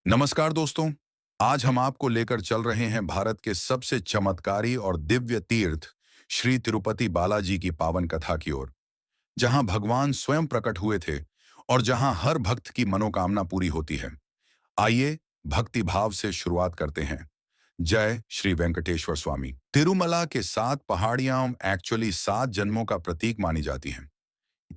नमस्कार दोस्तों। आज हम आपको लेकर चल रहे हैं भारत के सबसे चमत्कारी और दिव्य तीर्थ श्री तिरुपति बालाजी की पावन कथा की ओर, जहां भगवान स्वयं प्रकट हुए थे और जहां हर भक्त की मनोकामना पूरी होती है। आइए भक्ति भाव से शुरुआत करते हैं। जय श्री वेंकटेश्वर स्वामी। तिरुमला के 7 पहाड़ियां एक्चुअली 7 जन्मों का प्रतीक मानी जाती हैं।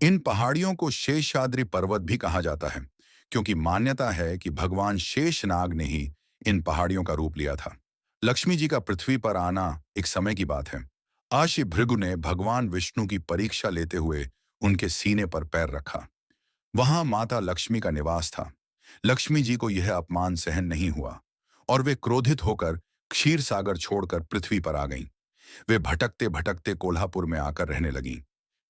इन पहाड़ियों को शेषाद्रि पर्वत भी कहा जाता है, क्योंकि मान्यता है कि भगवान शेषनाग ने ही इन पहाड़ियों का रूप लिया था। लक्ष्मी जी का पृथ्वी पर आना एक समय की बात है। आशी भृगु ने भगवान विष्णु की परीक्षा लेते हुए उनके सीने पर पैर रखा। वहां माता लक्ष्मी का निवास था। लक्ष्मी जी को यह अपमान सहन नहीं हुआ और वे क्रोधित होकर क्षीर सागर छोड़कर पृथ्वी पर आ गईं। वे भटकते भटकते कोल्हापुर में आकर रहने लगीं।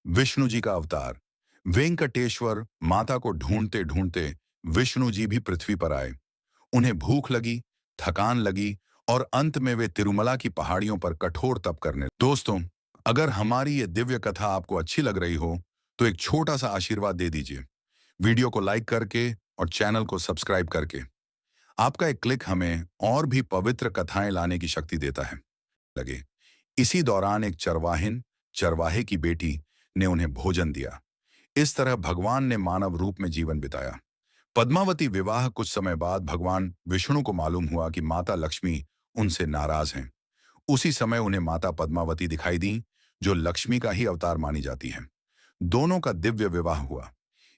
विष्णु जी का अवतार वेंकटेश्वर माता को ढूंढते ढूंढते विष्णु जी भी पृथ्वी पर आए। उन्हें भूख लगी, थकान लगी और अंत में वे तिरुमला की पहाड़ियों पर कठोर तप करने। दोस्तों, अगर हमारी ये दिव्य कथा आपको अच्छी लग रही हो तो एक छोटा सा आशीर्वाद दे दीजिए, वीडियो को लाइक करके और चैनल को सब्सक्राइब करके। आपका एक क्लिक हमें और भी पवित्र कथाएं लाने की शक्ति देता है। लगे इसी दौरान एक चरवाहे की बेटी ने उन्हें भोजन दिया। इस तरह भगवान ने मानव रूप में जीवन बिताया। पद्मावती विवाह कुछ समय बाद भगवान विष्णु को मालूम हुआ कि माता लक्ष्मी उनसे नाराज हैं। उसी समय उन्हें माता पद्मावती दिखाई दी, जो लक्ष्मी का ही अवतार मानी जाती है। दोनों का दिव्य विवाह हुआ।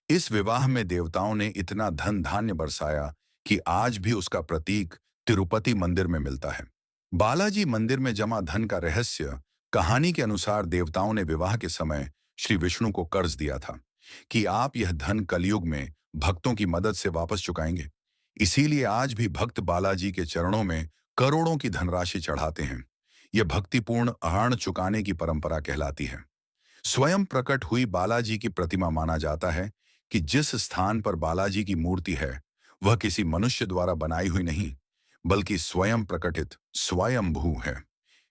इस विवाह में देवताओं ने इतना धन धान्य बरसाया कि आज भी उसका प्रतीक तिरुपति मंदिर में मिलता है। बालाजी मंदिर में जमा धन का रहस्य, कहानी के अनुसार देवताओं ने विवाह के समय श्री विष्णु को कर्ज दिया था कि आप यह धन कलयुग में भक्तों की मदद से वापस चुकाएंगे। इसीलिए आज भी भक्त बालाजी के चरणों में करोड़ों की धनराशि चढ़ाते हैं। यह भक्तिपूर्ण ऋण चुकाने की परंपरा कहलाती है। स्वयं प्रकट हुई बालाजी की प्रतिमा माना जाता है कि जिस स्थान पर बालाजी की मूर्ति है, वह किसी मनुष्य द्वारा बनाई हुई नहीं, बल्कि स्वयं प्रकटित स्वयंभू है।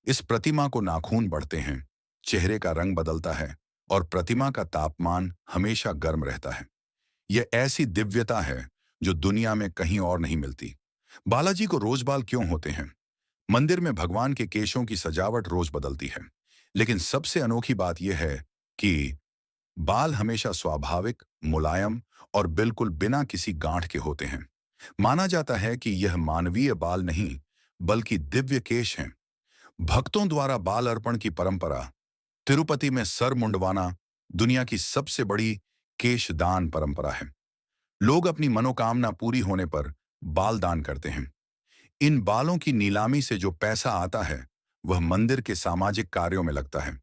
इस प्रतिमा को नाखून बढ़ते हैं, चेहरे का रंग बदलता है और प्रतिमा का तापमान हमेशा गर्म रहता है। यह ऐसी दिव्यता है जो दुनिया में कहीं और नहीं मिलती। बालाजी को रोज बाल क्यों होते हैं? मंदिर में भगवान के केशों की सजावट रोज बदलती है, लेकिन सबसे अनोखी बात यह है कि बाल हमेशा स्वाभाविक, मुलायम और बिल्कुल बिना किसी गांठ के होते हैं। माना जाता है कि यह मानवीय बाल नहीं, बल्कि दिव्य केश हैं। भक्तों द्वारा बाल अर्पण की परंपरा, तिरुपति में सर मुंडवाना दुनिया की सबसे बड़ी केश दान परंपरा है। लोग अपनी मनोकामना पूरी होने पर बाल दान करते हैं। इन बालों की नीलामी से जो पैसा आता है, वह मंदिर के सामाजिक कार्यों में लगता है।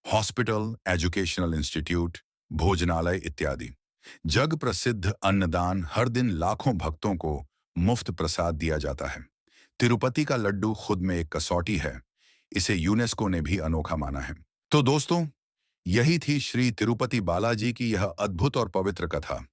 हॉस्पिटल, एजुकेशनल इंस्टीट्यूट, भोजनालय इत्यादि। जग प्रसिद्ध अन्नदान, हर दिन लाखों भक्तों को मुफ्त प्रसाद दिया जाता है। तिरुपति का लड्डू खुद में एक कसौटी है। इसे यूनेस्को ने भी अनोखा माना है। तो दोस्तों, यही थी श्री तिरुपति बालाजी की यह अद्भुत और पवित्र कथा।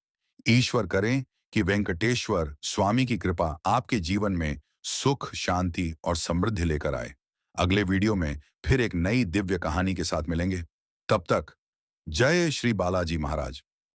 ईश्वर करें कि वेंकटेश्वर स्वामी की कृपा आपके जीवन में सुख, शांति और समृद्धि लेकर आए। अगले वीडियो में फिर एक नई दिव्य कहानी के साथ मिलेंगे। तब तक जय श्री बालाजी महाराज।